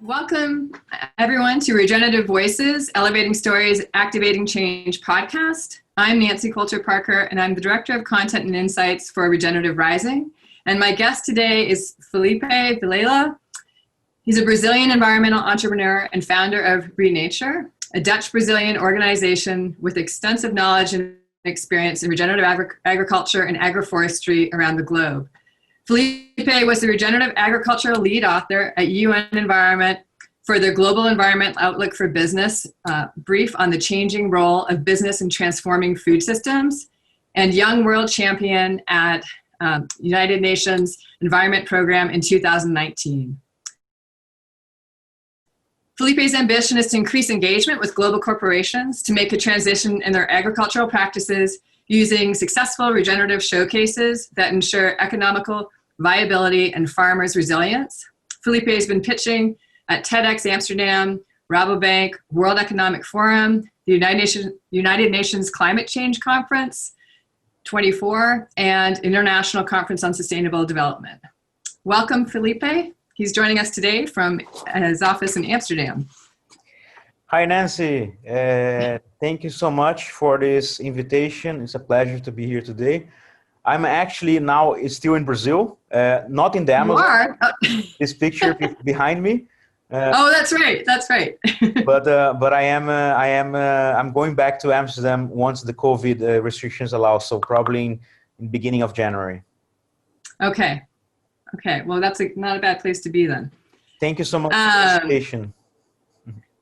Welcome, everyone, to Regenerative Voices, Elevating Stories, Activating Change podcast. I'm Nancy Coulter-Parker, and I'm the Director of Content and Insights for Regenerative Rising. And my guest today is Felipe Villela. He's a Brazilian environmental entrepreneur and founder of reNature, a Dutch-Brazilian organization with extensive knowledge and experience in regenerative agriculture and agroforestry around the globe. Felipe was the regenerative agricultural lead author at UN Environment for the Global Environment Outlook for Business brief on the changing role of business in transforming food systems, and Young World Champion at United Nations Environment Program in 2019. Felipe's ambition is to increase engagement with global corporations to make a transition in their agricultural practices using successful regenerative showcases that ensure economical viability and farmers' resilience. Felipe has been pitching at TEDx Amsterdam, Rabobank, World Economic Forum, the United Nations Climate Change Conference 24, and International Conference on Sustainable Development. Welcome, Felipe. He's joining us today from his office in Amsterdam. Hi, Nancy. Thank you so much for this invitation. It's a pleasure to be here today. I'm actually now still in Brazil, not in the Amazon. You are? This picture behind me. Oh, that's right. That's right. but I'm going back to Amsterdam once the COVID restrictions allow. So probably in the beginning of January. Okay. Okay. Well, that's not a bad place to be then. Thank you so much for the invitation.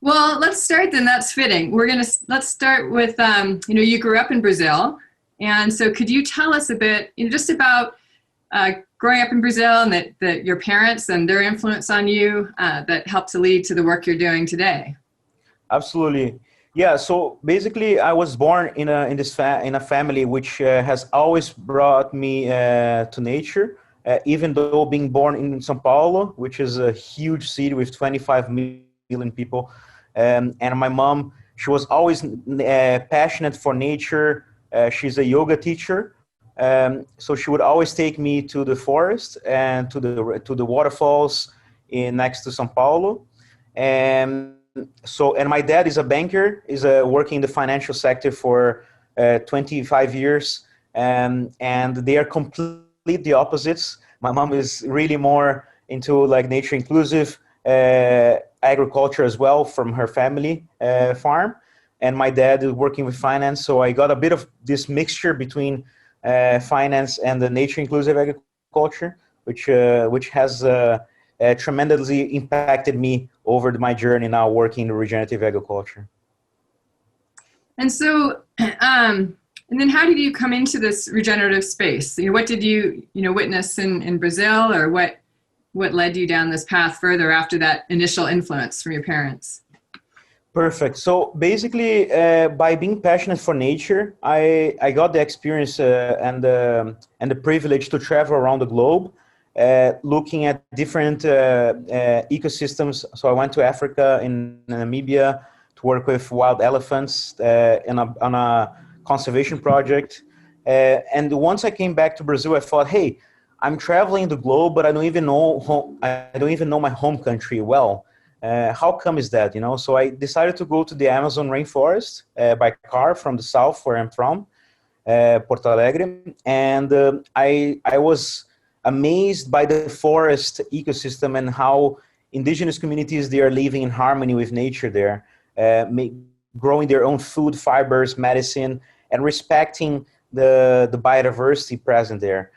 Well, let's start then. That's fitting. Let's start with, you grew up in Brazil. And so could you tell us a bit, just about growing up in Brazil and that your parents and their influence on you that helped to lead to the work you're doing today? Absolutely. Yeah. So basically I was born in a family which has always brought me to nature, even though being born in São Paulo, which is a huge city with 25 million people. And my mom, she was always passionate for nature. She's a yoga teacher. So she would always take me to the forest and to the waterfalls next to São Paulo. And my dad is a banker, is working in the financial sector for 25 years. And they are completely opposites. My mom is really more into like nature inclusive agriculture as well from her family farm, and my dad is working with finance. So I got a bit of this mixture between finance and the nature inclusive agriculture, which has tremendously impacted me over my journey now working in regenerative agriculture. And so, and then how did you come into this regenerative space? What did you witness in Brazil, or what led you down this path further after that initial influence from your parents? Perfect. So basically, by being passionate for nature, I got the experience and the privilege to travel around the globe, looking at different ecosystems. So I went to Africa, in Namibia, to work with wild elephants on a conservation project. And once I came back to Brazil, I thought, hey, I'm traveling the globe, but I don't even know my home country well. How come is that? So I decided to go to the Amazon rainforest by car from the south, where I'm from, Porto Alegre, and I was amazed by the forest ecosystem and how indigenous communities, they are living in harmony with nature there, growing their own food, fibers, medicine, and respecting the biodiversity present there.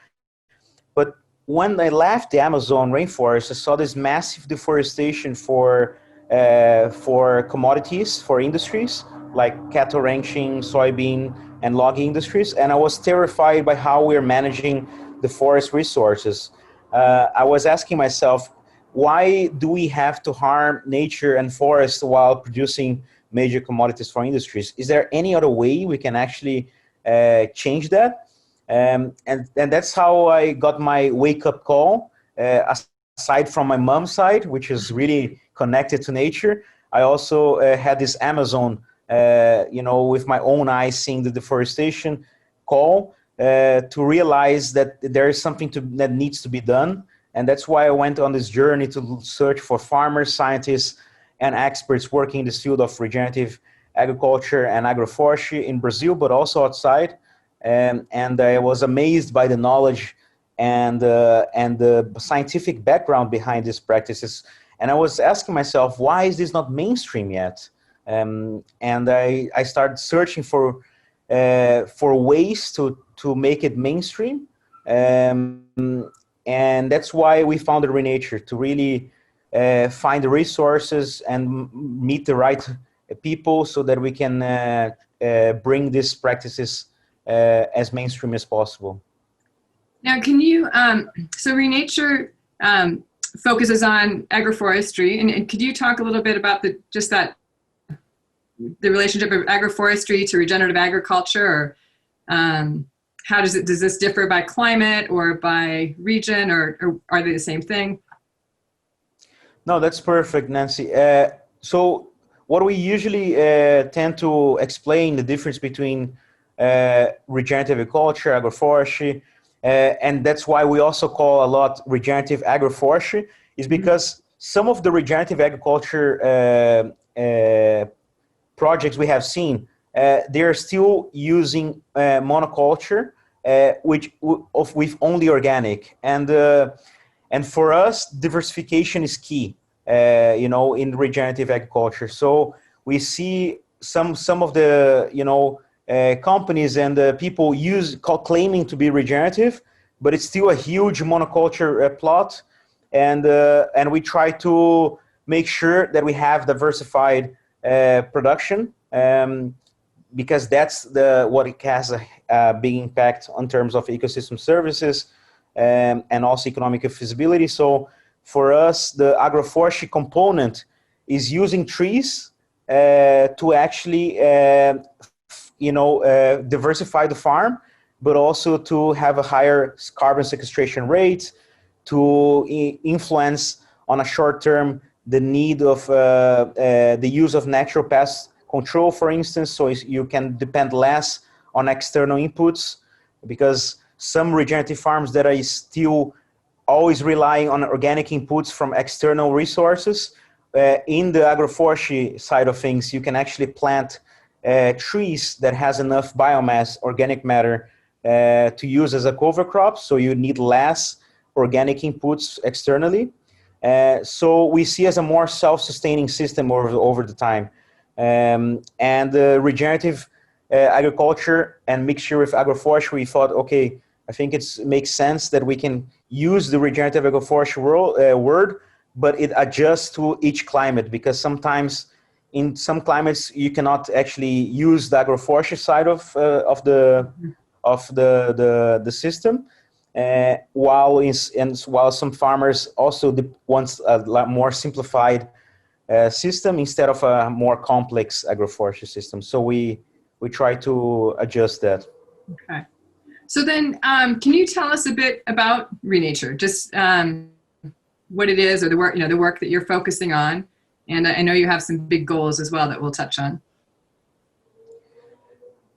But when I left the Amazon rainforest, I saw this massive deforestation for commodities, for industries like cattle ranching, soybean, and logging industries. And I was terrified by how we're managing the forest resources. I was asking myself, why do we have to harm nature and forest while producing major commodities for industries? Is there any other way we can actually change that? And that's how I got my wake-up call. Aside from my mom's side, which is really connected to nature, I also had this Amazon, with my own eyes, seeing the deforestation call to realize that there is something that needs to be done. And that's why I went on this journey to search for farmers, scientists, and experts working in this field of regenerative agriculture and agroforestry in Brazil, but also outside. And I was amazed by the knowledge and the scientific background behind these practices. And I was asking myself, why is this not mainstream yet? And I started searching for ways to make it mainstream. And that's why we founded reNature, to really find the resources and meet the right people so that we can bring these practices as mainstream as possible. Now, can you, so reNature focuses on agroforestry, and could you talk a little bit about the relationship of agroforestry to regenerative agriculture, or how does this differ by climate or by region, or are they the same thing? No, that's perfect, Nancy. So what we usually tend to explain the difference between regenerative agriculture, agroforestry, and that's why we also call a lot regenerative agroforestry, is because some of the regenerative agriculture projects we have seen, they're still using monoculture, with only organic, and for us, diversification is key, in regenerative agriculture. So we see some of the companies and people claiming to be regenerative, but it's still a huge monoculture plot, and we try to make sure that we have diversified production, because that's what it has a big impact on terms of ecosystem services and also economic feasibility. So for us, the agroforestry component is using trees to actually diversify the farm, but also to have a higher carbon sequestration rate, to influence on a short term the need of the use of natural pest control, for instance, so you can depend less on external inputs, because some regenerative farms that are still always relying on organic inputs from external resources. In the agroforestry side of things, you can actually plant trees that has enough biomass, organic matter, to use as a cover crop, so you need less organic inputs externally. So we see as a more self-sustaining system over the time. And the regenerative agriculture and mixture with agroforestry, we thought, okay, I think it makes sense that we can use the regenerative agroforestry word, but it adjusts to each climate, because sometimes in some climates you cannot actually use the agroforestry side of the system, while some farmers also want a lot more simplified system instead of a more complex agroforestry system. So we try to adjust that. Okay. So then, can you tell us a bit about reNature? Just what it is, or the work that you're focusing on, and I know you have some big goals as well that we'll touch on.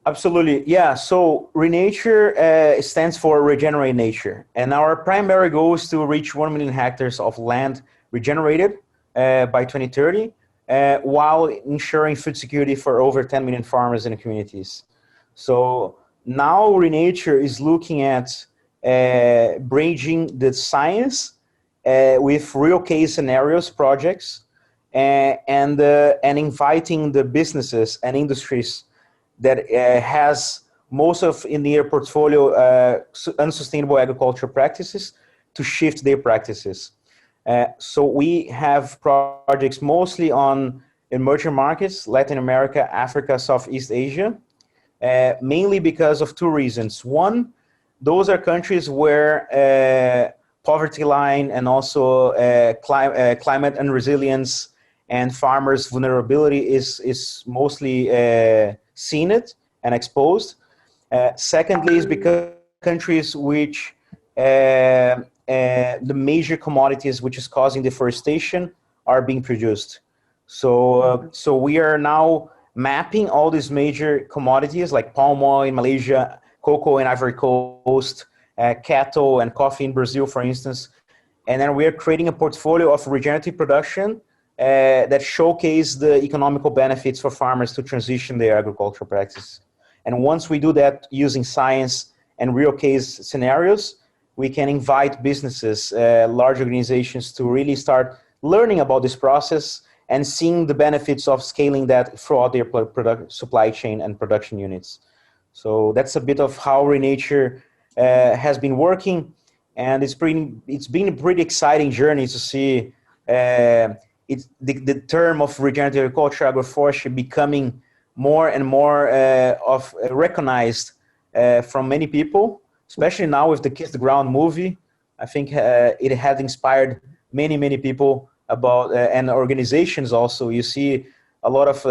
Absolutely, yeah. So reNature stands for Regenerate Nature, and our primary goal is to reach 1 million hectares of land regenerated by 2030, while ensuring food security for over 10 million farmers and communities. So now reNature is looking at bridging the science with real case scenarios projects, and inviting the businesses and industries that has most of in their portfolio unsustainable agricultural practices to shift their practices. So we have projects mostly on emerging markets, Latin America, Africa, Southeast Asia, mainly because of two reasons. One, those are countries where poverty line and also climate unresilience and farmers' vulnerability is mostly seen it and exposed. Secondly, is because countries which the major commodities which is causing deforestation are being produced. So we are now mapping all these major commodities like palm oil in Malaysia, cocoa in Ivory Coast, cattle and coffee in Brazil, for instance, And then we are creating a portfolio of regenerative production that showcase the economical benefits for farmers to transition their agricultural practice. And once we do that using science and real case scenarios, we can invite businesses, large organizations to really start learning about this process and seeing the benefits of scaling that throughout their supply chain and production units. So that's a bit of how reNature has been working, and it's been a pretty exciting journey to see the term of regenerative agriculture, agroforestry, becoming more and more recognized from many people, especially now with the Kiss the Ground movie. I think it had inspired many people about and organizations also. You see a lot of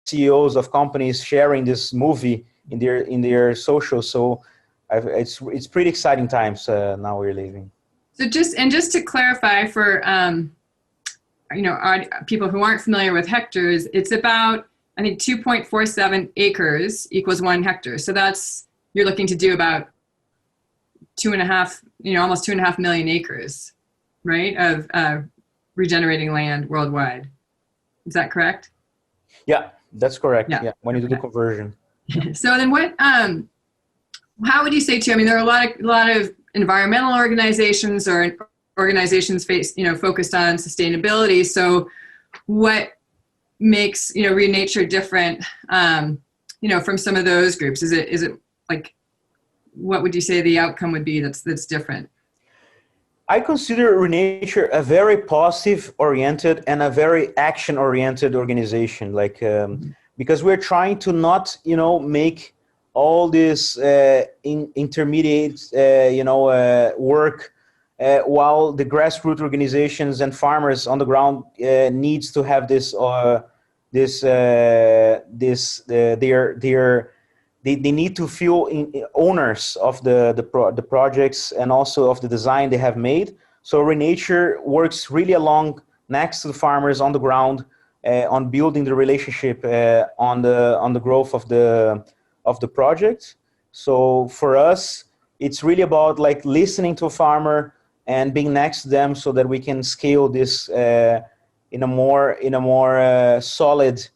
CEOs of companies sharing this movie in their socials. So it's pretty exciting times now we're living. So just to clarify for people who aren't familiar with hectares, it's about, I think, 2.47 acres equals 1 hectare. So that's, you're looking to do about almost 2.5 million acres, right, of regenerating land worldwide. Is that correct? Yeah, that's correct. Yeah, when you do the conversion. So then what, how would you say too, I mean, there are a lot of environmental organizations or organizations focused on sustainability. So what makes, reNature different, from some of those groups? Is it like, what would you say the outcome would be that's different? I consider reNature a very positive oriented and a very action oriented organization, because we're trying to not, make all this intermediate, work while the grassroots organizations and farmers on the ground needs to have they need to feel owners of the projects and also of the design they have made. So reNature works really along next to the farmers on the ground on building the relationship on the growth of the project. So for us, it's really about listening to a farmer and being next to them so that we can scale this in a more solid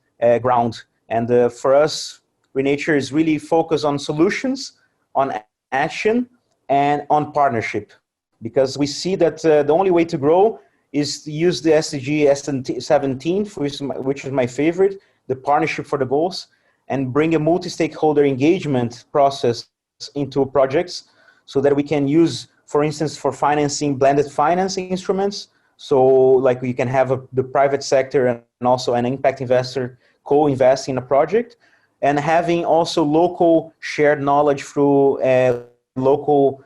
ground. And for us, reNature is really focused on solutions, on action, and on partnership, because we see that the only way to grow is to use the SDG 17, which is my favorite, the partnership for the goals, and bring a multi-stakeholder engagement process into projects so that we can use, for instance, for financing, blended financing instruments. So we can have the private sector and also an impact investor co-invest in a project, and having also local shared knowledge through local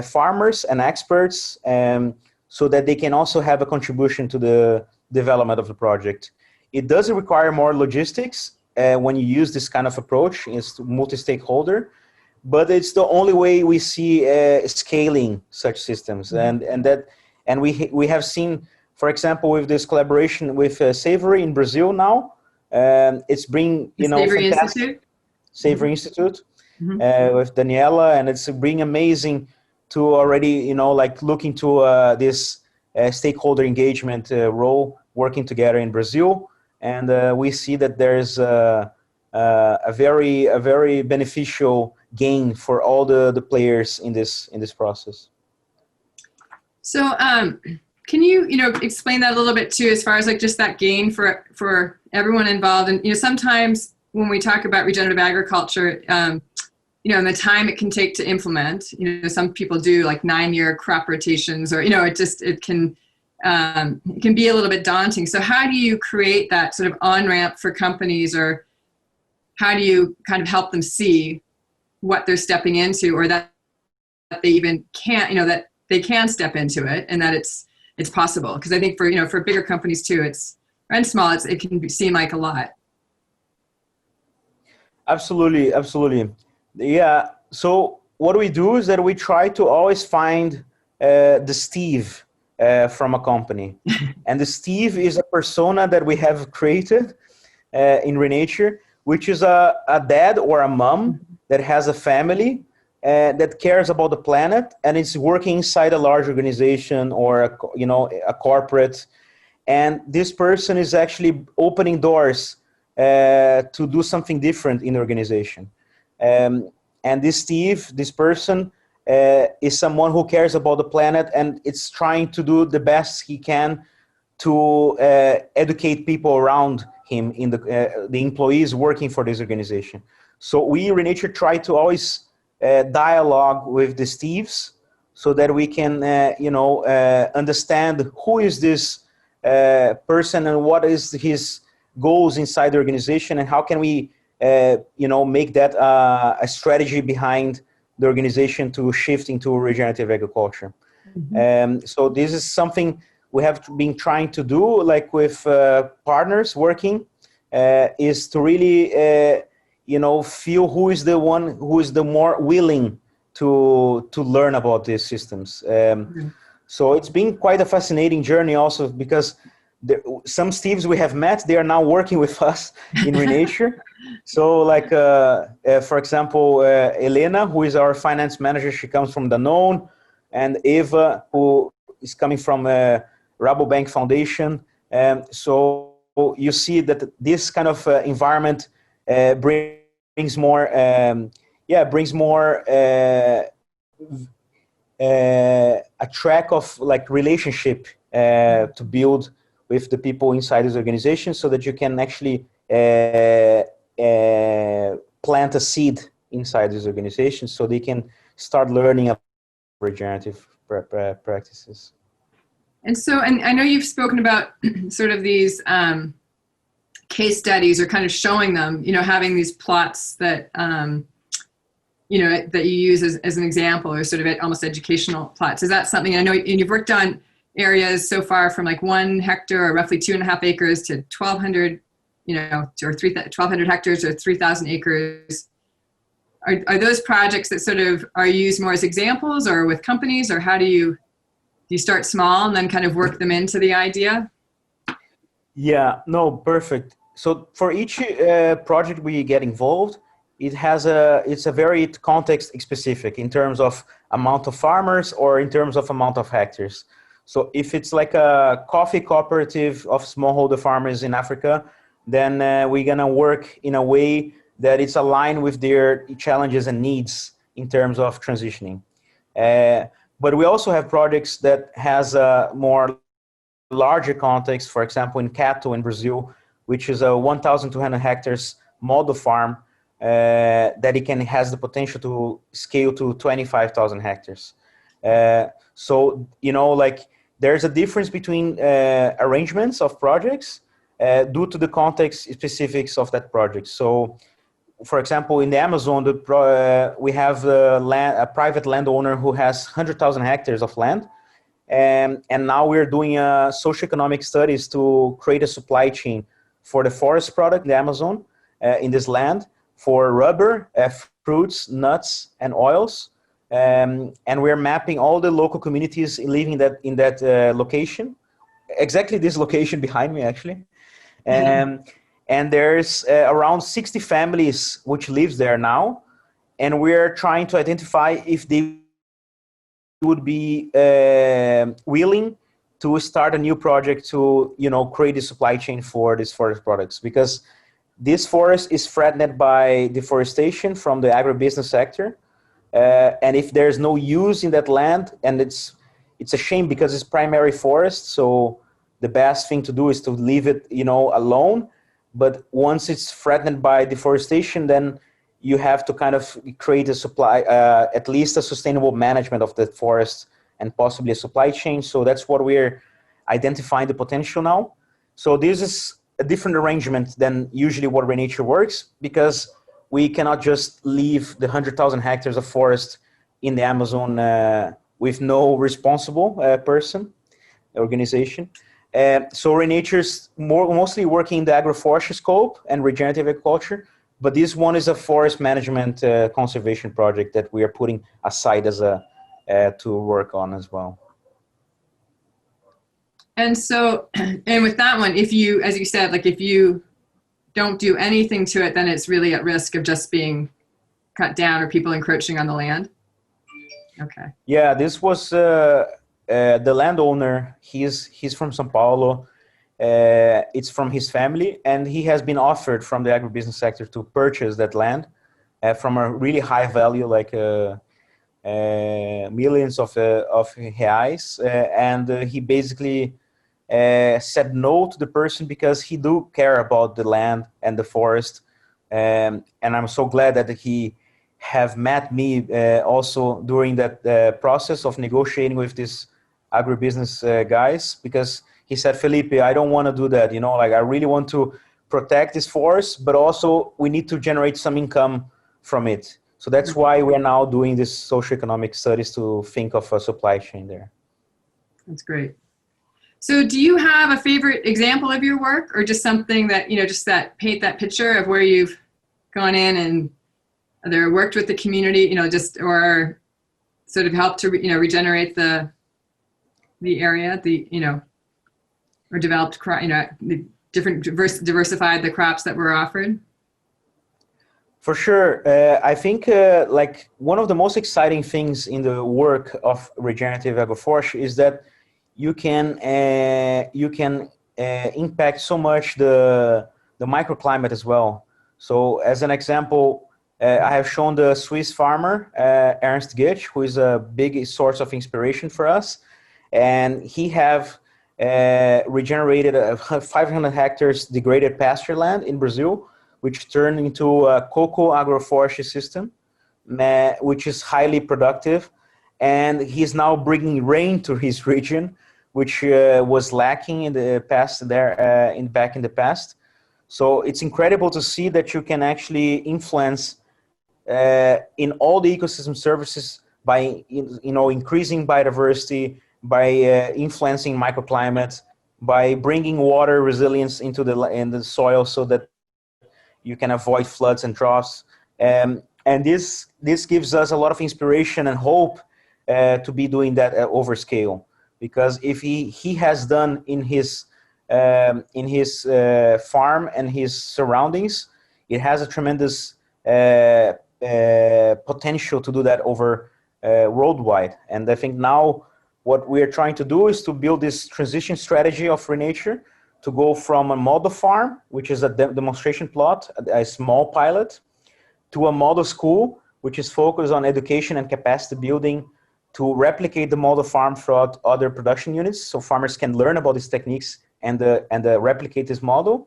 farmers and experts, so that they can also have a contribution to the development of the project. It does require more logistics when you use this kind of approach, it's multi-stakeholder, but it's the only way we see scaling such systems. And we have seen, for example, with this collaboration with Savory in Brazil now, it's bring Savory fantastic Institute? Savory Institute with Daniela, and it's bring amazing to already look into this stakeholder engagement role working together in Brazil, and we see that there's a very beneficial gain for all the players in this process. So can you explain that a little bit too, as far as just that gain for everyone involved? And sometimes when we talk about regenerative agriculture, and the time it can take to implement, some people do 9-year crop rotations, or it can be a little bit daunting. So how do you create that sort of on-ramp for companies, or how do you kind of help them see what they're stepping into, or that they even can't, that they can step into it, and that it's possible? Because I think for bigger companies too, and small, it can seem like a lot. Absolutely. Yeah. So what we do is that we try to always find the Steve from a company, and the Steve is a persona that we have created in reNature, which is a dad or a mom that has a family that cares about the planet and is working inside a large organization or a corporate, and this person is actually opening doors to do something different in the organization. And this person is someone who cares about the planet and it's trying to do the best he can to educate people around him in the employees working for this organization. So we reNature try to always dialogue with the Steves so that we can understand who is this person and what is his goals inside the organization, and how can we make that a strategy behind the organization to shift into regenerative agriculture. Mm-hmm. So this is something we have been trying to do, like with partners working, is to really feel who is the one who is the more willing to learn about these systems. Mm-hmm. So it's been quite a fascinating journey also, because some Steves we have met, they are now working with us in reNature. So like, for example, Elena, who is our finance manager, she comes from Danone, and Eva, who is coming from Rabobank Foundation. So you see that this kind of environment brings more, a track of like relationship to build with the people inside this organization, so that you can actually plant a seed inside this organization, so they can start learning about regenerative practices. And so, and I know you've spoken about sort of these case studies, or kind of showing them, having these plots that, that you use as an example, or sort of almost educational plots. Is that something, I know you've worked on areas so far from like 1 hectare, or roughly 2.5 acres, to 1,200, or 1,200 hectares, or 3,000 acres. Are those projects that sort of are used more as examples, or with companies, or how do you start small and then kind of work them into the idea? Yeah, no, perfect. So for each project we get involved, it's a very context specific in terms of amount of farmers or in terms of amount of hectares. So if it's like a coffee cooperative of smallholder farmers in Africa, then we're gonna work in a way that it's aligned with their challenges and needs in terms of transitioning. But we also have projects that has a more larger context, for example, in cattle in Brazil, which is a 1,200 hectares model farm that has the potential to scale to 25,000 hectares. So, like there's a difference between arrangements of projects due to the context specifics of that project. So, for example, in the Amazon, we have a private landowner who has 100,000 hectares of land. And now we're doing socioeconomic studies to create a supply chain for the forest product in the Amazon, in this land, for rubber, fruits, nuts, and oils. And we're mapping all the local communities living in that location. Exactly this location behind me, actually. And there's around 60 families which lives there now. And we're trying to identify if they would be willing to start a new project to, create a supply chain for these forest products, because this forest is threatened by deforestation from the agribusiness sector. And if there's no use in that land, and it's a shame because it's primary forest, so the best thing to do is to leave it, alone. But once it's threatened by deforestation, then you have to kind of create a supply, at least a sustainable management of the forest and possibly a supply chain. So that's what we're identifying the potential now. So this is a different arrangement than usually what reNature works, because we cannot just leave the 100,000 hectares of forest in the Amazon with no responsible organization. So reNature's mostly working in the agroforestry scope and regenerative agriculture, but this one is a forest management conservation project that we are putting aside as to work on as well. And so, and with that one, if you, as you said, like if you don't do anything to it, then it's really at risk of just being cut down or people encroaching on the land? Okay. Yeah, this was the landowner. He's from São Paulo. It's from his family, and he has been offered from the agribusiness sector to purchase that land from a really high value, like millions of reais, and he basically said no to the person because he do care about the land and the forest, and I'm so glad that he have met me also during that process of negotiating with this agribusiness guys, because he said, Felipe, I don't want to do that, like I really want to protect this forest, but also we need to generate some income from it. So that's why we're now doing this socioeconomic studies to think of a supply chain there. That's great. So do you have a favorite example of your work, or just something that, just that paint that picture of where you've gone in and either worked with the community, or sort of helped to, regenerate the area, or developed, the different diversified the crops that were offered? For sure. I think like one of the most exciting things in the work of regenerative agroforestry is that you can impact so much the microclimate as well. So as an example, I have shown the Swiss farmer, Ernst Gitsch, who is a big source of inspiration for us. And he have regenerated 500 hectares degraded pasture land in Brazil, which turned into a cocoa agroforestry system, which is highly productive. And he's now bringing rain to his region, which was lacking in the past there, back in the past. So it's incredible to see that you can actually influence in all the ecosystem services by increasing biodiversity, by influencing microclimates, by bringing water resilience into the soil so that you can avoid floods and droughts. And this gives us a lot of inspiration and hope to be doing that over scale. Because if he has done in his farm and his surroundings, it has a tremendous potential to do that over worldwide. And I think now what we are trying to do is to build this transition strategy of reNature to go from a model farm, which is a demonstration plot, a small pilot, to a model school, which is focused on education and capacity building to replicate the model farm throughout other production units, so farmers can learn about these techniques and replicate this model.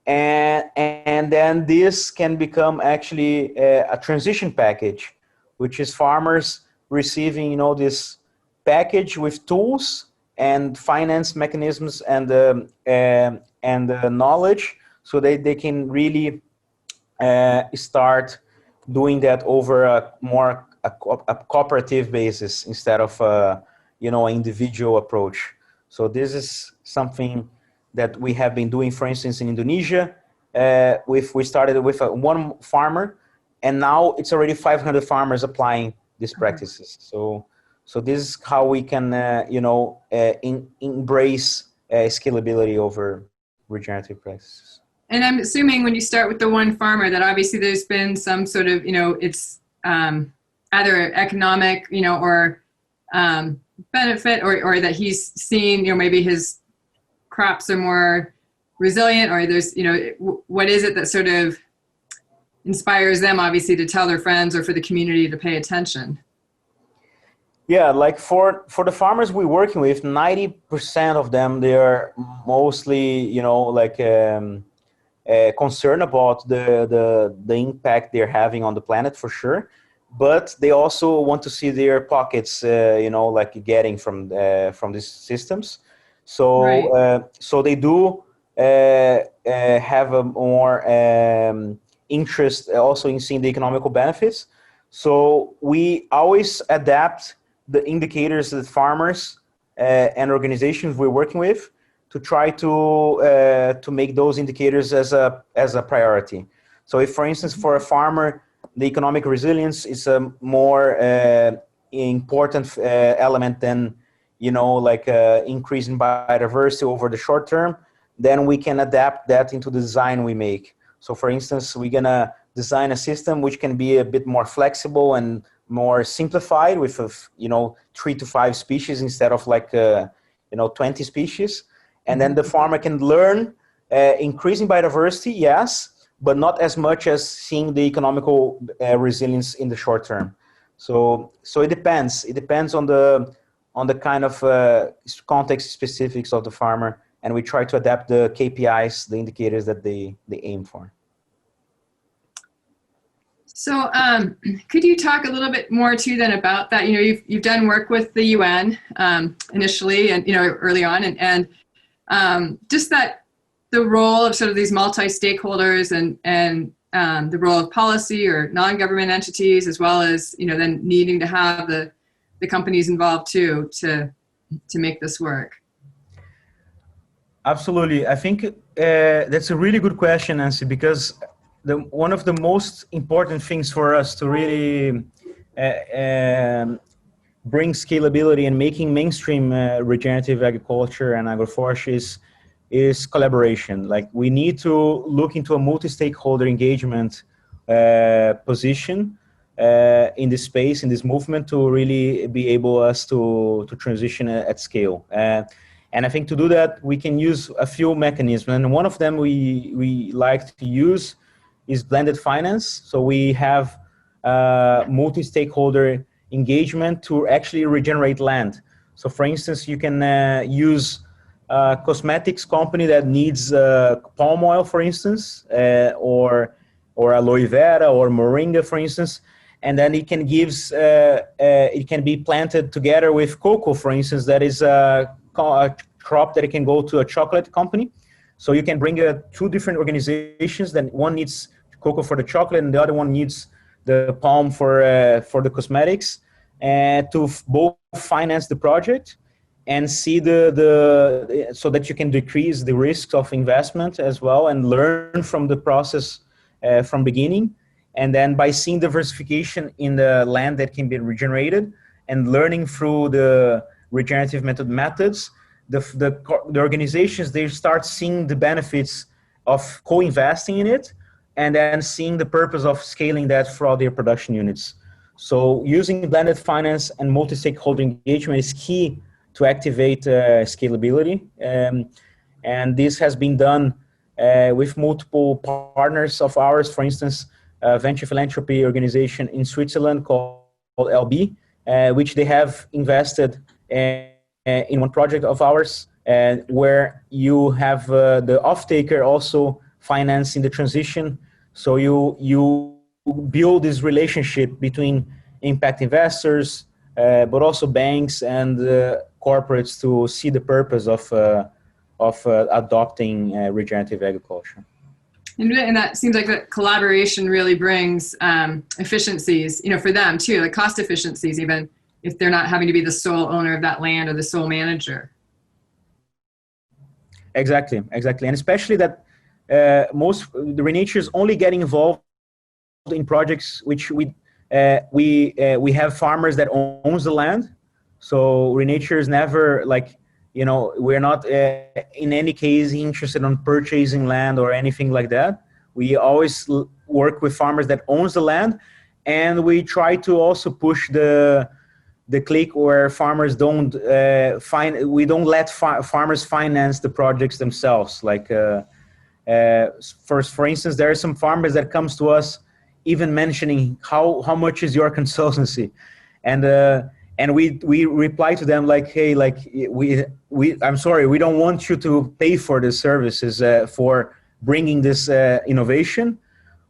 And then this can become actually a transition package, which is farmers receiving, this package with tools and finance mechanisms and knowledge, so they can really start doing that over a more cooperative basis instead of an individual approach. So this is something that we have been doing, for instance, in Indonesia. We started with one farmer, and now it's already 500 farmers applying these practices. So this is how we can, embrace scalability over regenerative practices. And I'm assuming when you start with the one farmer that obviously there's been some sort of, it's either economic, or benefit, or that he's seen, maybe his crops are more resilient, or there's, what is it that sort of inspires them obviously to tell their friends or for the community to pay attention? Yeah, like for the farmers we're working with, 90% of them, they are mostly, concerned about the impact they're having on the planet, for sure. But they also want to see their pockets, getting from these systems. So, right. So they do have a more interest also in seeing the economical benefits. So we always adapt the indicators that farmers and organizations we're working with to try to make those indicators as a priority. So if, for instance, for a farmer, the economic resilience is a more important element than, increasing biodiversity over the short term, then we can adapt that into the design we make. So for instance, we're gonna design a system which can be a bit more flexible and more simplified with, 3 to 5 species instead of like, 20 species. And then the farmer can learn increasing biodiversity, yes, but not as much as seeing the economical resilience in the short term. So it depends. It depends on the kind of context specifics of the farmer, and we try to adapt the KPIs, the indicators that they aim for. So could you talk a little bit more too then about that? You've done work with the UN initially and early on, and just that the role of sort of these multi-stakeholders and the role of policy or non-government entities, as well as then needing to have the companies involved too to make this work. Absolutely, I think that's a really good question, Nancy, because one of the most important things for us to really bring scalability and making mainstream regenerative agriculture and agroforestry is collaboration. Like, we need to look into a multi-stakeholder engagement position in this space, in this movement, to really be able us to transition at scale. And I think to do that, we can use a few mechanisms. And one of them we like to use is blended finance. So we have multi-stakeholder engagement to actually regenerate land. So for instance, you can use a cosmetics company that needs palm oil, for instance, or aloe vera or moringa, for instance, and then it can it can be planted together with cocoa, for instance, that is a crop that it can go to a chocolate company. So you can bring two different organizations. Then one needs cocoa for the chocolate, and the other one needs the palm for the cosmetics, and to both finance the project and see so that you can decrease the risks of investment as well, and learn from the process from beginning. And then by seeing diversification in the land that can be regenerated and learning through the regenerative methods, the organizations, they start seeing the benefits of co-investing in it, and then seeing the purpose of scaling that for all their production units. So using blended finance and multi-stakeholder engagement is key to activate scalability. And this has been done with multiple partners of ours. For instance, a venture philanthropy organization in Switzerland called LB, which they have invested in one project of ours, where you have the off-taker also financing the transition. So you build this relationship between impact investors, but also banks and corporates to see the purpose of adopting regenerative agriculture. And that seems like that collaboration really brings efficiencies, for them too, like cost efficiencies, even if they're not having to be the sole owner of that land or the sole manager. Exactly. And especially that most the reNatures only getting involved in projects which we have farmers that owns the land. So reNature is never like, we're not in any case interested in purchasing land or anything like that. We always work with farmers that owns the land, and we try to also push the click where farmers don't we don't let farmers finance the projects themselves. Like for instance, there are some farmers that comes to us even mentioning how much is your consultancy, and we reply to them like, hey, like I'm sorry, we don't want you to pay for the services for bringing this innovation,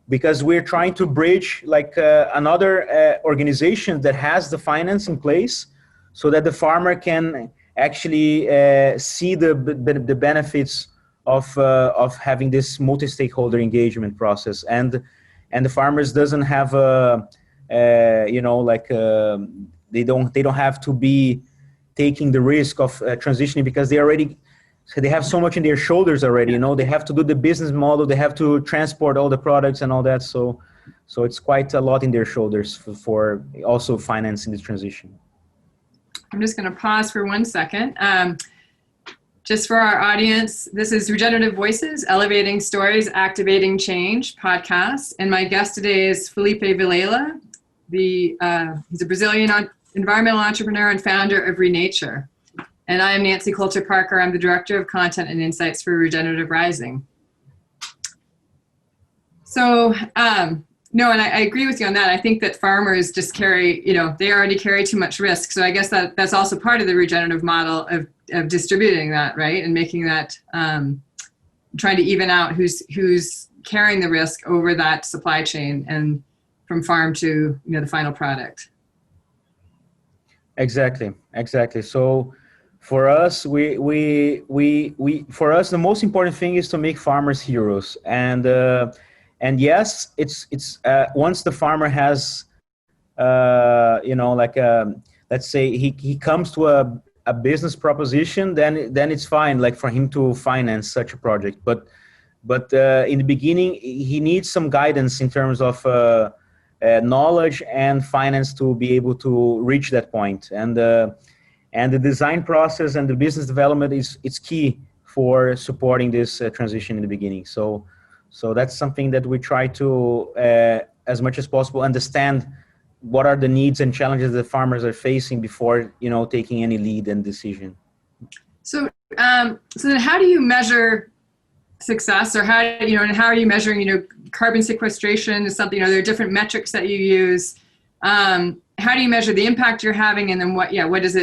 because we're trying to bridge like another organization that has the finance in place, so that the farmer can actually see the benefits of having this multi-stakeholder engagement process, and the farmers doesn't have they don't have to be taking the risk of transitioning, because they have so much in their shoulders already. They have to do the business model, they have to transport all the products and all that. So it's quite a lot in their shoulders for also financing this transition. I'm just going to pause for 1 second. Just for our audience, this is Regenerative Voices, Elevating Stories, Activating Change podcast. And my guest today is Felipe Villela. He's a Brazilian environmental entrepreneur and founder of reNature. And I am Nancy Coulter-Parker. I'm the Director of Content and Insights for Regenerative Rising. So, no, and I agree with you on that. I think that farmers just carry, they already carry too much risk. So I guess that's also part of the regenerative model of distributing that, right? And making that, trying to even out who's carrying the risk over that supply chain and from farm to, the final product. Exactly. So for us, for us, the most important thing is to make farmers heroes. And yes, it's once the farmer has, let's say he comes to a business proposition, then it's fine, like for him to finance such a project. But in the beginning, he needs some guidance in terms of knowledge and finance to be able to reach that point. And the design process and the business development it's key for supporting this transition in the beginning. So that's something that we try to, as much as possible, understand what are the needs and challenges that farmers are facing before, taking any lead and decision. So then how do you measure success, or how are you measuring, carbon sequestration is something, there are different metrics that you use. How do you measure the impact you're having, and then what does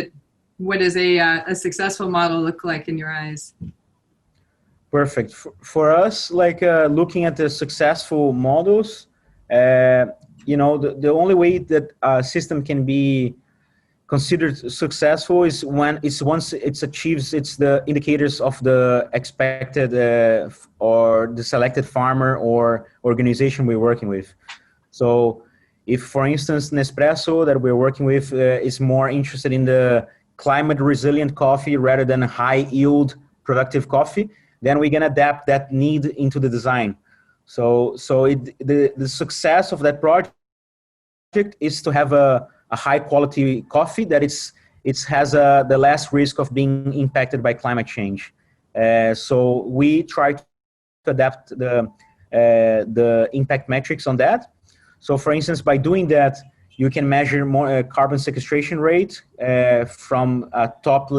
a successful model look like in your eyes? Perfect. For us, looking at the successful models, the only way that a system can be considered successful is once it achieves the indicators of the expected or the selected farmer or organization we're working with. So if, for instance, Nespresso that we're working with is more interested in the climate resilient coffee rather than high yield productive coffee, then we can adapt that need into the design. So the success of that project is to have a high quality coffee that it has the less risk of being impacted by climate change. So we try to adapt the impact metrics on that. So for instance, by doing that, you can measure more carbon sequestration rate from a top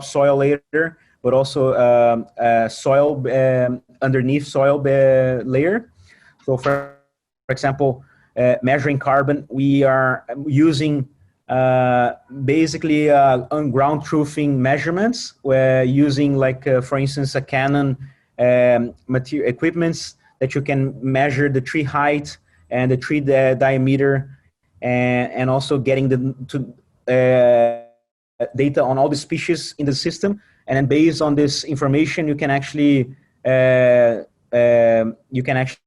soil layer, but also soil underneath soil layer. So for example, measuring carbon, we are using basically on ground truthing measurements. We're using for instance, a Canon material equipments that you can measure the tree height and the tree diameter, and also getting data on all the species in the system. And then based on this information, you can actually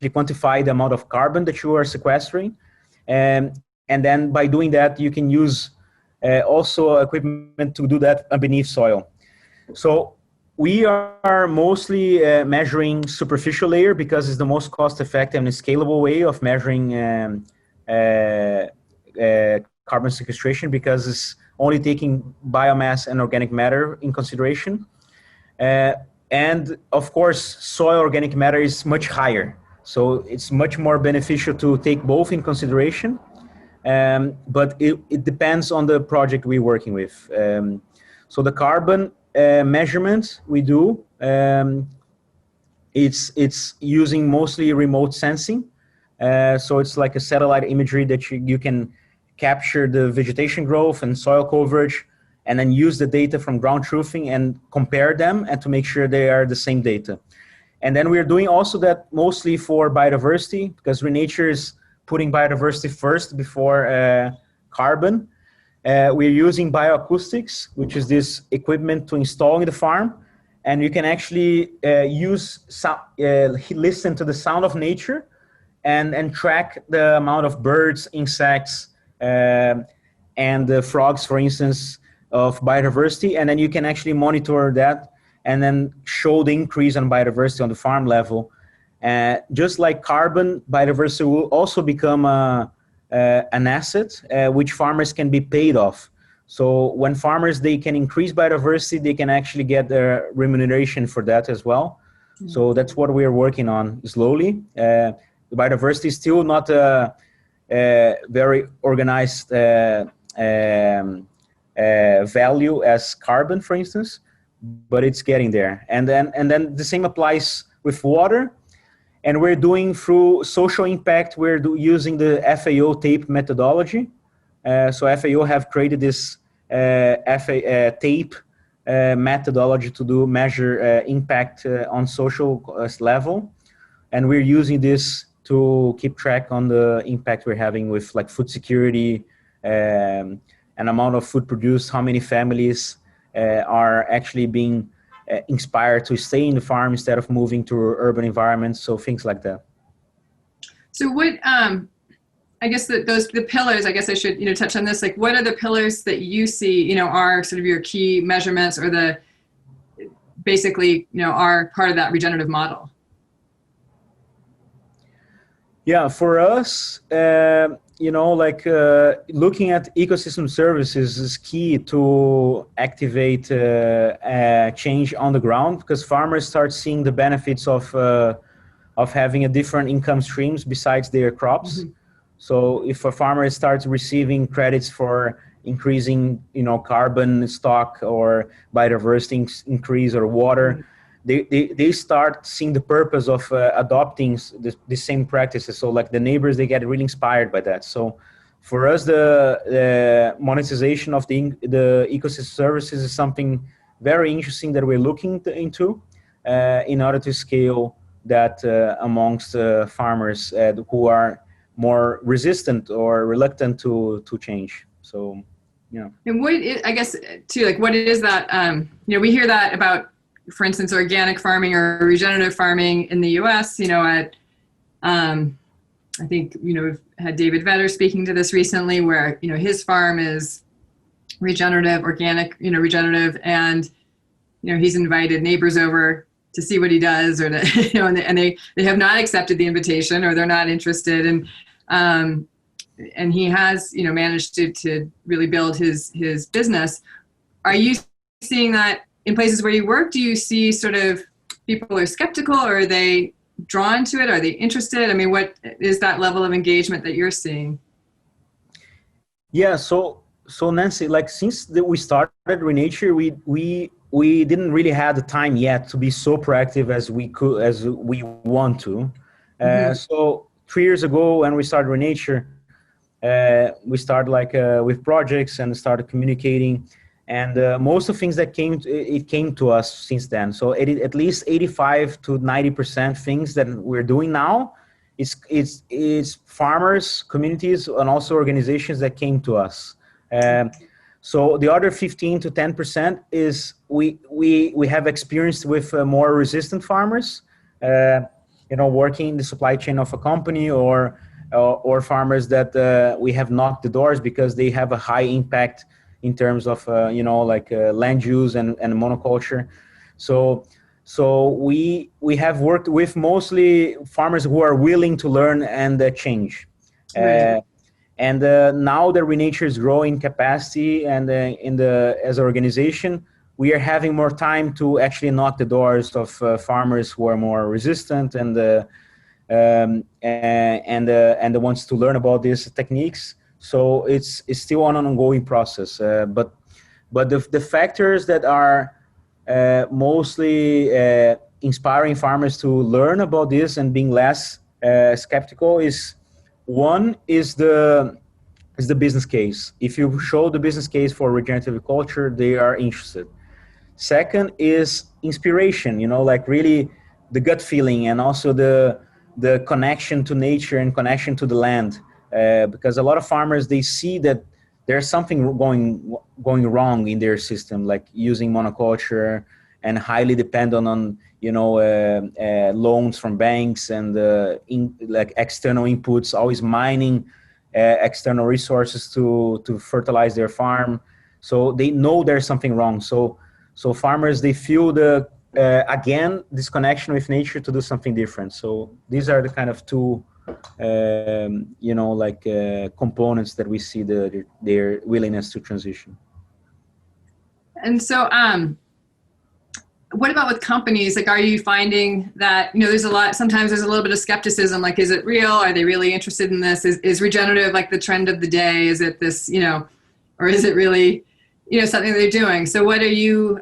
quantify the amount of carbon that you are sequestering. And then by doing that, you can use also equipment to do that beneath soil. So we are mostly measuring superficial layer because it's the most cost effective and scalable way of measuring carbon sequestration, because it's only taking biomass and organic matter in consideration. And of course, soil organic matter is much higher. So it's much more beneficial to take both in consideration. But it depends on the project we're working with. So the carbon measurement we do, it's using mostly remote sensing. So it's like a satellite imagery that you can capture the vegetation growth and soil coverage, and then use the data from ground truthing and compare them and to make sure they are the same data. And then we're doing also that mostly for biodiversity, because reNature is putting biodiversity first before carbon. We're using bioacoustics, which is this equipment to install in the farm. And you can actually listen to the sound of nature and track the amount of birds, insects, and the frogs, for instance, of biodiversity. And then you can actually monitor that and then show the increase in biodiversity on the farm level. Just like carbon, biodiversity will also become an asset which farmers can be paid off. So when farmers, they can increase biodiversity, they can actually get their remuneration for that as well. So that's what we're working on slowly. The biodiversity is still not a very organized value as carbon, for instance, but it's getting there. And then the same applies with water. And we're doing through social impact, we're using the FAO tape methodology. So FAO have created this tape methodology to measure impact on social level. And we're using this to keep track on the impact we're having with like food security, an amount of food produced, how many families are actually being inspired to stay in the farm instead of moving to urban environments. So things like that. So what, I guess the pillars, I guess I should, touch on this. Like, what are the pillars that you see, are sort of your key measurements, or the basically, are part of that regenerative model? Yeah, for us, looking at ecosystem services is key to activate change on the ground, because farmers start seeing the benefits of having a different income streams besides their crops. Mm-hmm. So if a farmer starts receiving credits for increasing, carbon stock or biodiversity increase or water, they start seeing the purpose of adopting the same practices. So like the neighbors, they get really inspired by that. So for us, the monetization of the ecosystem services is something very interesting that we're looking into in order to scale that amongst farmers who are more resistant or reluctant to change. So, yeah. And I guess too, like, what is that? We hear that about, for instance, organic farming or regenerative farming in the U.S. I think we've had David Vetter speaking to this recently, where his farm is regenerative, organic, regenerative, and he's invited neighbors over to see what he does, or to, and they have not accepted the invitation, or they're not interested, and he has managed to really build his business. Are you seeing that in places where you work? Do you see sort of people are skeptical, or are they drawn to it? Are they interested? I mean, what is that level of engagement that you're seeing? Yeah, so Nancy, like since we started reNature, we didn't really have the time yet to be so proactive as we want to. Mm-hmm. So 3 years ago, when we started reNature, we started with projects and started communicating, and most of things that came to us since then. So at least 85 to 90% things that we're doing now, it's farmers, communities, and also organizations that came to us. So the other 15 to 10% is we have experience with more resistant farmers, working in the supply chain of a company, or farmers that we have knocked the doors because they have a high impact in terms of land use and monoculture. So we have worked with mostly farmers who are willing to learn and change. Right. And now that reNature is growing capacity, and as an organization, we are having more time to actually knock the doors of farmers who are more resistant and the ones to learn about these techniques. So it's still on an ongoing process. But the factors that are mostly inspiring farmers to learn about this and being less skeptical is, one is the business case. If you show the business case for regenerative agriculture, they are interested. Second is inspiration, really the gut feeling, and also the connection to nature and connection to the land. Because a lot of farmers, they see that there's something going wrong in their system, like using monoculture and highly dependent on loans from banks and external inputs, always mining external resources to fertilize their farm. So they know there's something wrong. So farmers, they feel again this connection with nature to do something different. So these are the kind of two components that we see their willingness to transition. And so, what about with companies? Like, are you finding that, sometimes there's a little bit of skepticism, like, is it real? Are they really interested in this? Is regenerative like the trend of the day? Is it this, or is it really, something they're doing? So what are you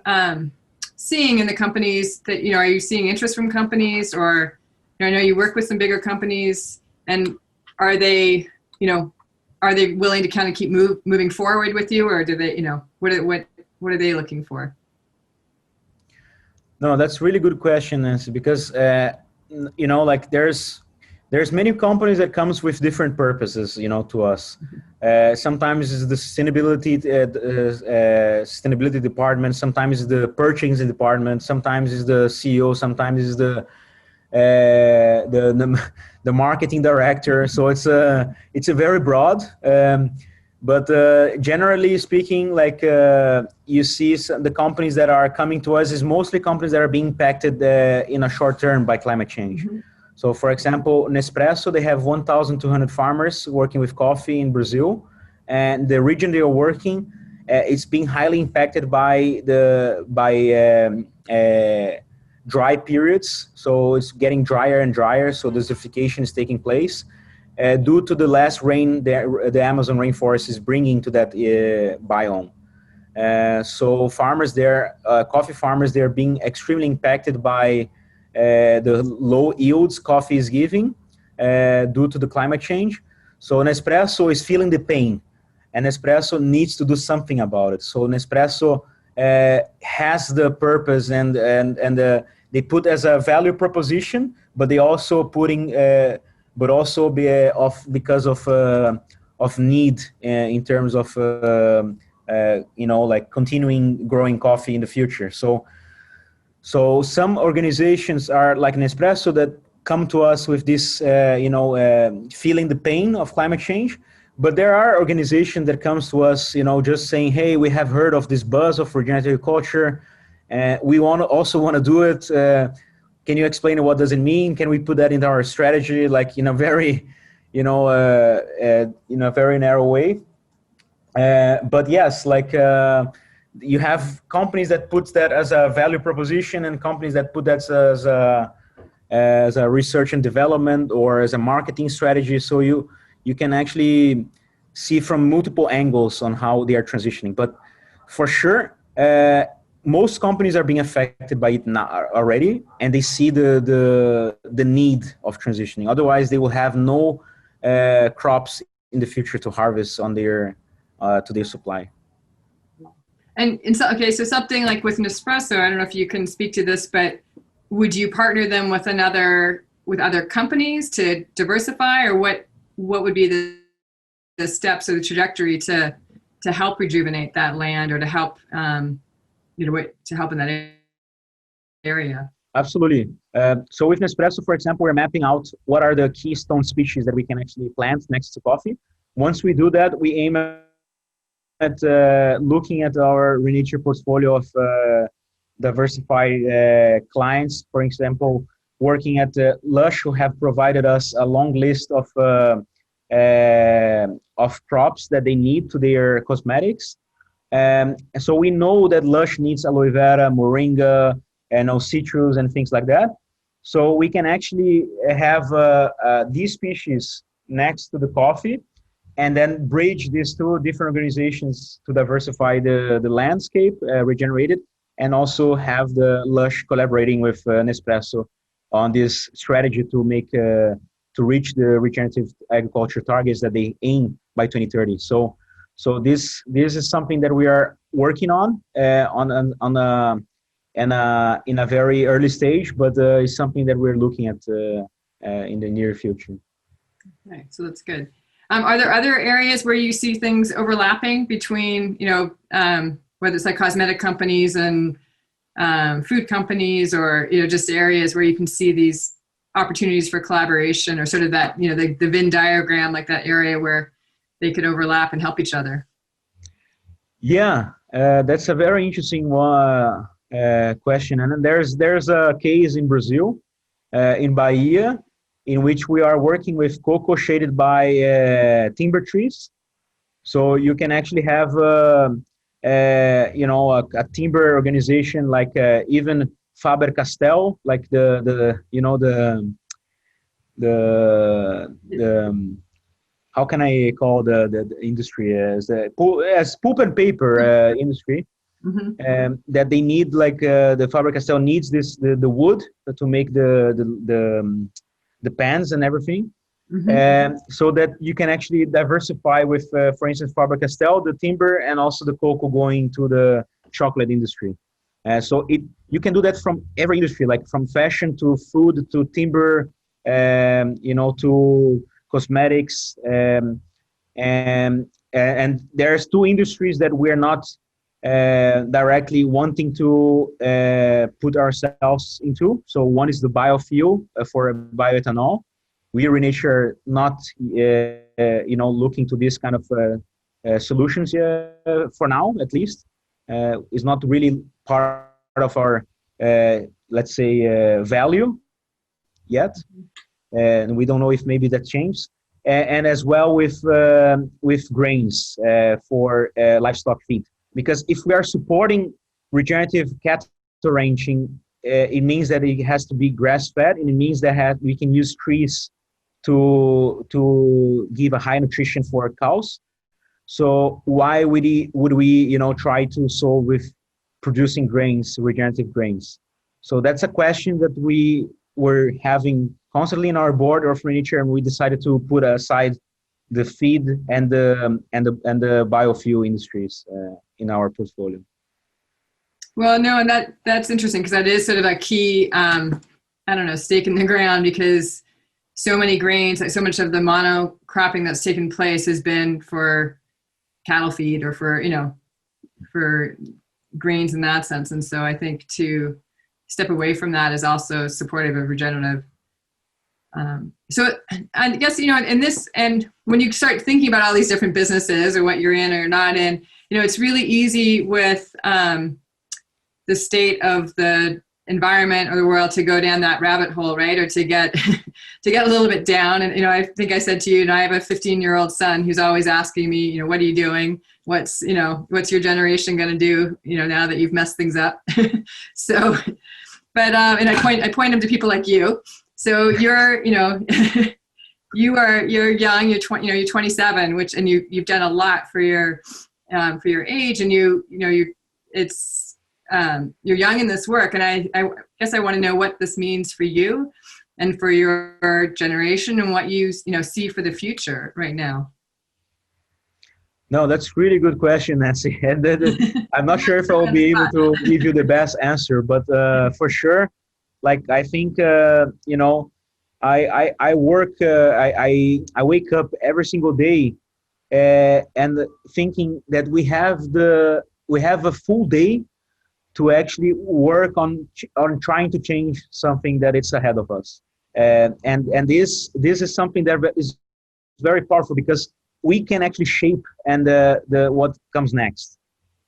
seeing in the companies that, are you seeing interest from companies, or, I know you work with some bigger companies, and are they, are they willing to kind of keep moving forward with you, or do they, what are they looking for? No, that's a really good question, Nancy, because like there's many companies that comes with different purposes, to us. Sometimes it's the sustainability department, sometimes it's the purchasing department, sometimes it's the CEO, sometimes it's the marketing director. So it's a very broad. But generally speaking, like you see the companies that are coming to us is mostly companies that are being impacted in a short term by climate change. Mm-hmm. So for example, Nespresso, they have 1,200 farmers working with coffee in Brazil. And the region they are working, it's being highly impacted by dry periods. So it's getting drier and drier. So desertification is taking place. Due to the less rain the Amazon rainforest is bringing to that biome. So farmers there, coffee farmers, they're being extremely impacted by the low yields coffee is giving due to the climate change. So Nespresso is feeling the pain, and Nespresso needs to do something about it. So Nespresso has the purpose and they put as a value proposition, but they also putting but also because of need in terms of like continuing growing coffee in the future. So some organizations are like Nespresso that come to us with this feeling the pain of climate change, but there are organizations that comes to us just saying, hey, we have heard of this buzz of regenerative culture, and we also want to do it. Can you explain what does it mean? Can we put that into our strategy, like in a very, in a very narrow way? But yes, like you have companies that puts that as a value proposition, and companies that put that as a research and development or as a marketing strategy. So you can actually see from multiple angles on how they are transitioning. But for sure, most companies are being affected by it now already, and they see the need of transitioning. Otherwise, they will have no crops in the future to harvest on their to their supply. And so, okay, so something like with Nespresso, I don't know if you can speak to this, but would you partner them with other companies to diversify, or what would be the steps or the trajectory to help rejuvenate that land, or to help to help in that area? Absolutely. So with Nespresso, for example, we're mapping out what are the keystone species that we can actually plant next to coffee. Once we do that, we aim at looking at our reNature portfolio of diversified clients. For example, working at Lush, who have provided us a long list of crops that they need to their cosmetics. So we know that Lush needs aloe vera, moringa, and citrus and things like that. So we can actually have these species next to the coffee, and then bridge these two different organizations to diversify the landscape, Regenerative, and also have the Lush collaborating with Nespresso on this strategy to make to reach the regenerative agriculture targets that they aim by 2030. So this is something that we are working on in a very early stage, but it's something that we're looking at in the near future. Okay, so that's good. Are there other areas where you see things overlapping between, whether it's like cosmetic companies and food companies, or just areas where you can see these opportunities for collaboration, or sort of that the Venn diagram, like that area where they could overlap and help each other? Yeah, that's a very interesting question. And there's a case in Brazil, in Bahia, in which we are working with cocoa shaded by timber trees. So you can actually have a timber organization like even Faber-Castell, like the how can I call the industry as pulp and paper industry. Mm-hmm. That they need the Faber-Castell needs the wood to make the pans and everything. Mm-hmm. So that you can actually diversify with, for instance, Faber-Castell, the timber, and also the cocoa going to the chocolate industry. So you can do that from every industry, like from fashion to food to timber, to cosmetics, and there's two industries that we're not directly wanting to put ourselves into. So one is the biofuel for bioethanol. We reNature not looking to this kind of solutions for now, at least. Is not really part of our let's say value yet, and we don't know if maybe that changed. And as well with grains for livestock feed, because if we are supporting regenerative cattle ranching, it means that it has to be grass fed, and it means that we can use trees to give a high nutrition for cows. So why would we try to solve with producing grains, regenerative grains? So that's a question that we were having constantly in our board of reNature, and we decided to put aside the feed and the biofuel industries in our portfolio. Well, no, and that's interesting, because that is sort of a key, stake in the ground, because so many grains, like so much of the monocropping that's taken place has been for cattle feed or for grains in that sense. And so I think to step away from that is also supportive of regenerative. So I guess, in this, and when you start thinking about all these different businesses or what you're in or not in, it's really easy with the state of the environment or the world to go down that rabbit hole, right? Or to get a little bit down. And I think I said to you, I have a 15-year-old son who's always asking me, what are you doing? What's your generation going to do? Now that you've messed things up. So, but and I point him to people like you. So you're you're young. You're 20. You're 27, and you've done a lot for your age, and you're young in this work, and I guess I want to know what this means for you and for your generation, and what you see for the future right now. No, that's really good question, Nancy. And I'm not sure if I'll be able to give you the best answer, but for sure, I think I work. I wake up every single day and thinking that we have a full day to actually work on trying to change something that is ahead of us. And this is something that is very powerful, because we can actually shape what comes next.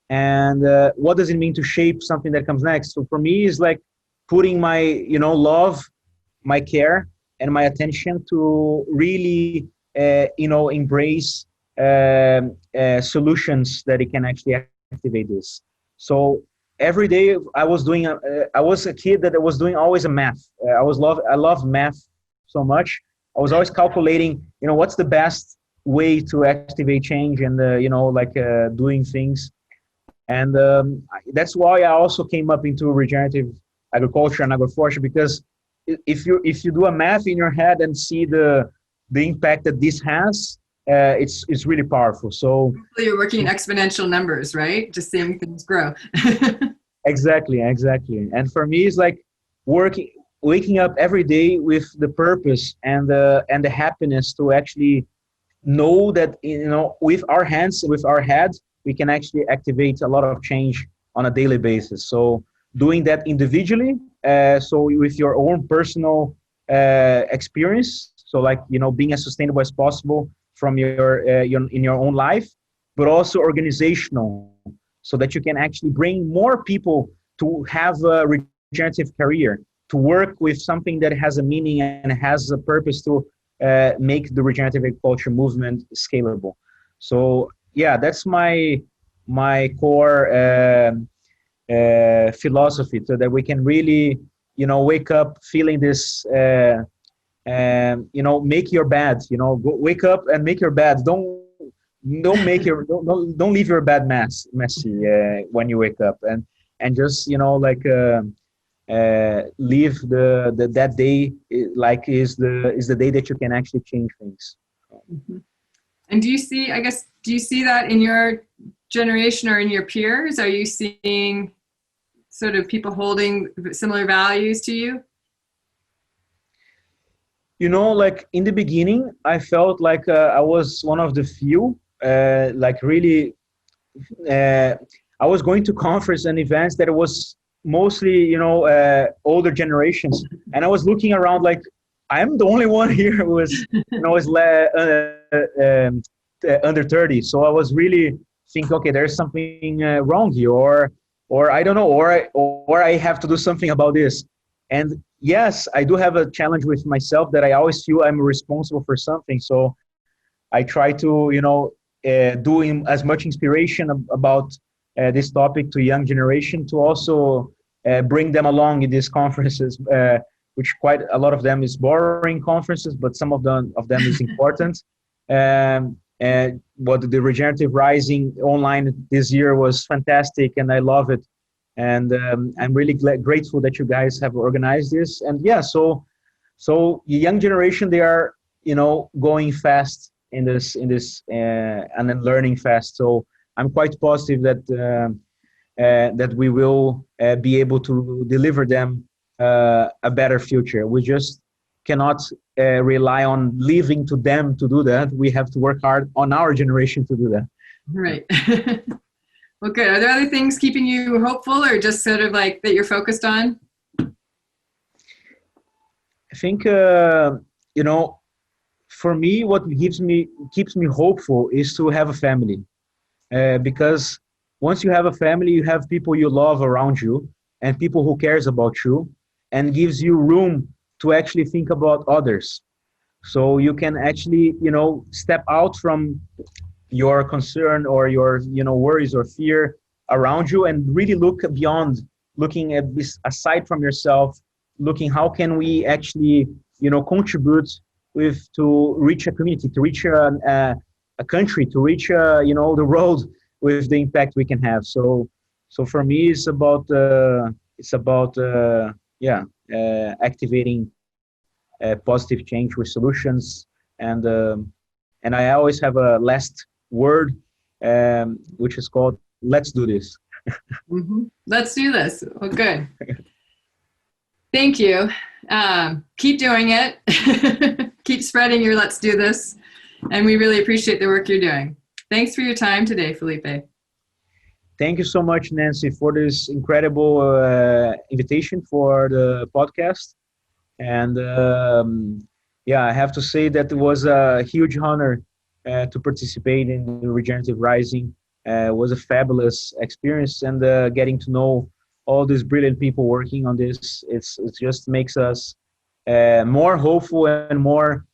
And what does it mean to shape something that comes next? So for me, it's like putting my love, my care, and my attention to really embrace solutions that it can actually activate this. So every day I was a kid that was doing always a math. I love math so much. I was always calculating, what's the best way to activate change and doing things. And that's why I also came up into regenerative agriculture and agroforestry, because if you do a math in your head and see the impact that this has, it's really powerful. So you're working in exponential numbers, right? Just seeing things grow. Exactly. And for me, it's like waking up every day with the purpose and the happiness to actually know that with our hands, with our heads, we can actually activate a lot of change on a daily basis. So doing that individually, so with your own personal experience, so being as sustainable as possible from your in your own life, but also organizational, so that you can actually bring more people to have a regenerative career, to work with something that has a meaning and has a purpose to make the regenerative agriculture movement scalable. So yeah, that's my my core philosophy, so that we can really, wake up feeling this. Make your bed. Wake up and make your bed. Don't make your don't leave your bed messy when you wake up, and just leave the that day like is the day that you can actually change things. Mhm. And do you see that in your generation or in your peers? Are you seeing sort of people holding similar values to you? Like in the beginning, I felt like I was one of the few, like really, uh, I was going to conference and events that it was mostly, older generations. And I was looking around like, I'm the only one here who was, under 30. So I was really thinking, okay, there's something wrong here, or I don't know, or I have to do something about this. And yes, I do have a challenge with myself that I always feel I'm responsible for something. So I try to, do as much inspiration about this topic to young generation, to also bring them along in these conferences, which quite a lot of them is boring conferences, but some of them is important. And what the Regenerative Rising online this year was fantastic, and I love it. And I'm really grateful that you guys have organized this. And yeah, so the young generation, they are, going fast in this and then learning fast. So I'm quite positive that we will be able to deliver them a better future. We just cannot rely on leaving to them to do that. We have to work hard on our generation to do that. Right. Well, good. Are there other things keeping you hopeful, or just sort of like that you're focused on? I think, for me, what keeps me hopeful is to have a family, because once you have a family, you have people you love around you and people who cares about you, and gives you room to actually think about others. So you can actually, step out from your concern or your, worries or fear around you, and really look beyond, looking at this aside from yourself, looking how can we actually, contribute with to reach a community, to reach a country, to reach the world with the impact we can have. So for me, activating positive change with solutions, and I always have a last word, which is called "Let's do this." Mm-hmm. Let's do this. Well, good. Thank you. Keep doing it. Keep spreading your "Let's do this," and we really appreciate the work you're doing. Thanks for your time today, Felipe. Thank you so much, Nancy, for this incredible invitation for the podcast. And I have to say that it was a huge honor to participate in the Regenerative Rising. It was a fabulous experience, and getting to know all these brilliant people working on this, it just makes us more hopeful and more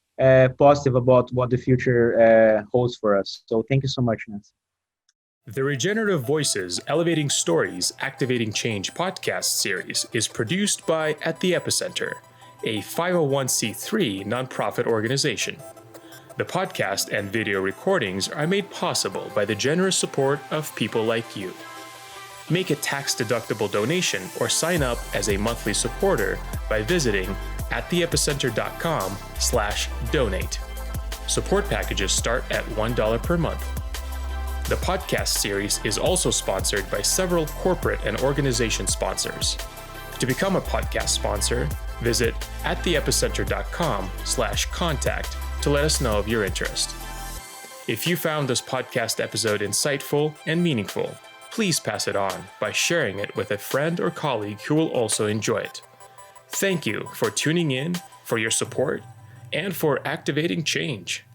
positive about what the future holds for us. So thank you so much, Nancy. The Regenerative Voices Elevating Stories, Activating Change podcast series is produced by At the Epicenter, a 501c3 nonprofit organization. The podcast and video recordings are made possible by the generous support of people like you. Make a tax-deductible donation or sign up as a monthly supporter by visiting attheepicenter.com/donate. Support packages start at $1 per month. The podcast series is also sponsored by several corporate and organization sponsors. To become a podcast sponsor, visit attheepicenter.com/contact to let us know of your interest. If you found this podcast episode insightful and meaningful, please pass it on by sharing it with a friend or colleague who will also enjoy it. Thank you for tuning in, for your support, and for activating change.